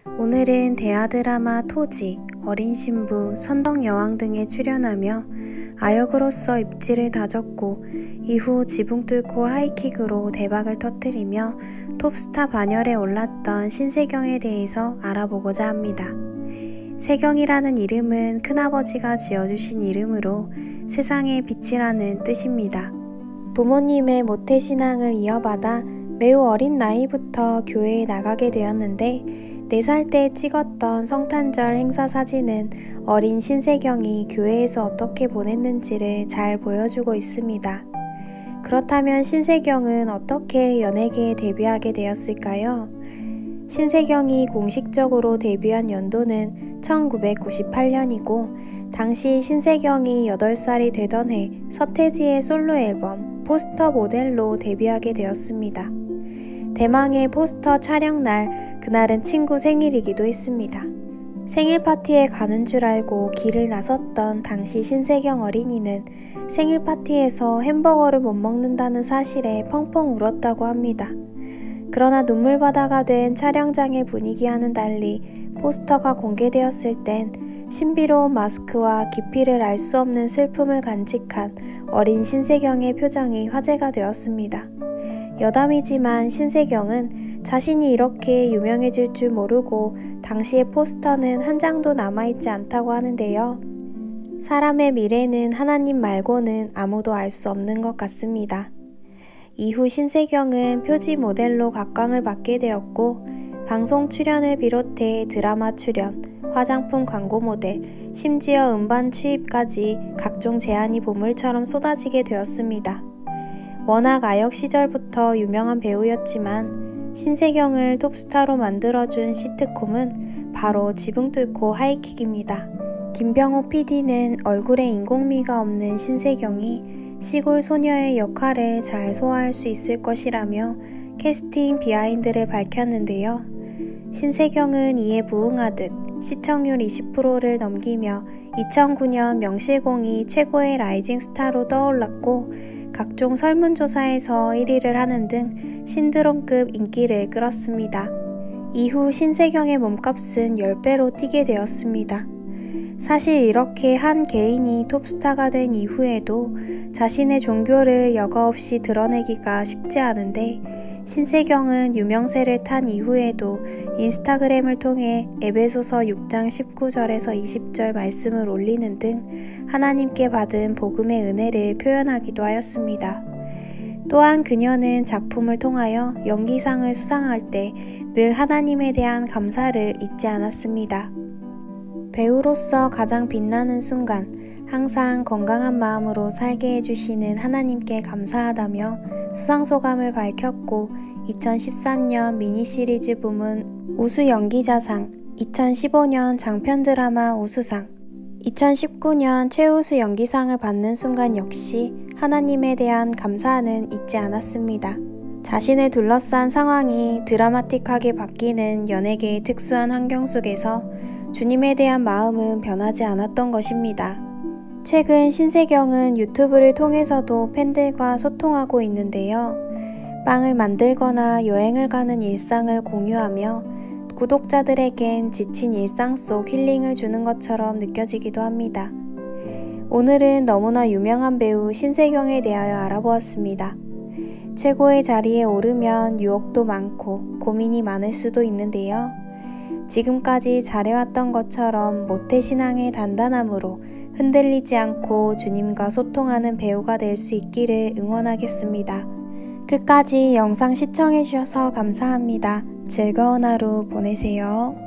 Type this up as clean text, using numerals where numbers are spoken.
오늘은 대하드라마 토지, 어린 신부, 선덕여왕 등에 출연하며 아역으로서 입지를 다졌고 이후 지붕 뚫고 하이킥으로 대박을 터뜨리며 톱스타 반열에 올랐던 신세경에 대해서 알아보고자 합니다. 세경이라는 이름은 큰아버지가 지어주신 이름으로 세상의 빛이라는 뜻입니다. 부모님의 모태신앙을 이어받아 매우 어린 나이부터 교회에 나가게 되었는데 4살 때 찍었던 성탄절 행사 사진은 어린 신세경이 교회에서 어떻게 보냈는지를 잘 보여주고 있습니다. 그렇다면 신세경은 어떻게 연예계에 데뷔하게 되었을까요? 신세경이 공식적으로 데뷔한 연도는 1998년이고 당시 신세경이 8살이 되던 해 서태지의 솔로 앨범 포스터 모델로 데뷔하게 되었습니다. 대망의 포스터 촬영날, 그날은 친구 생일이기도 했습니다. 생일 파티에 가는 줄 알고 길을 나섰던 당시 신세경 어린이는 생일 파티에서 햄버거를 못 먹는다는 사실에 펑펑 울었다고 합니다. 그러나 눈물바다가 된 촬영장의 분위기와는 달리 포스터가 공개되었을 땐 신비로운 마스크와 깊이를 알 수 없는 슬픔을 간직한 어린 신세경의 표정이 화제가 되었습니다. 여담이지만 신세경은 자신이 이렇게 유명해질 줄 모르고 당시의 포스터는 한 장도 남아있지 않다고 하는데요. 사람의 미래는 하나님 말고는 아무도 알 수 없는 것 같습니다. 이후 신세경은 표지 모델로 각광을 받게 되었고 방송 출연을 비롯해 드라마 출연, 화장품 광고 모델, 심지어 음반 취입까지 각종 제안이 보물처럼 쏟아지게 되었습니다. 워낙 아역 시절부터 유명한 배우였지만 신세경을 톱스타로 만들어준 시트콤은 바로 지붕 뚫고 하이킥입니다. 김병호 PD는 얼굴에 인공미가 없는 신세경이 시골 소녀의 역할을 잘 소화할 수 있을 것이라며 캐스팅 비하인드를 밝혔는데요. 신세경은 이에 부응하듯 시청률 20%를 넘기며 2009년 명실공히 최고의 라이징 스타로 떠올랐고 각종 설문조사에서 1위를 하는 등 신드롬급 인기를 끌었습니다. 이후 신세경의 몸값은 10배로 뛰게 되었습니다. 사실 이렇게 한 개인이 톱스타가 된 이후에도 자신의 종교를 여과 없이 드러내기가 쉽지 않은데 신세경은 유명세를 탄 이후에도 인스타그램을 통해 에베소서 6장 19절에서 20절 말씀을 올리는 등 하나님께 받은 복음의 은혜를 표현하기도 하였습니다. 또한 그녀는 작품을 통하여 연기상을 수상할 때 늘 하나님에 대한 감사를 잊지 않았습니다. 배우로서 가장 빛나는 순간, 항상 건강한 마음으로 살게 해주시는 하나님께 감사하다며 수상소감을 밝혔고 2013년 미니시리즈 부문 우수연기자상, 2015년 장편드라마 우수상, 2019년 최우수 연기상을 받는 순간 역시 하나님에 대한 감사는 잊지 않았습니다. 자신을 둘러싼 상황이 드라마틱하게 바뀌는 연예계의 특수한 환경 속에서 주님에 대한 마음은 변하지 않았던 것입니다. 최근 신세경은 유튜브를 통해서도 팬들과 소통하고 있는데요. 빵을 만들거나 여행을 가는 일상을 공유하며 구독자들에겐 지친 일상 속 힐링을 주는 것처럼 느껴지기도 합니다. 오늘은 너무나 유명한 배우 신세경에 대하여 알아보았습니다. 최고의 자리에 오르면 유혹도 많고 고민이 많을 수도 있는데요. 지금까지 잘해왔던 것처럼 모태신앙의 단단함으로 흔들리지 않고 주님과 소통하는 배우가 될 수 있기를 응원하겠습니다. 끝까지 영상 시청해주셔서 감사합니다. 즐거운 하루 보내세요.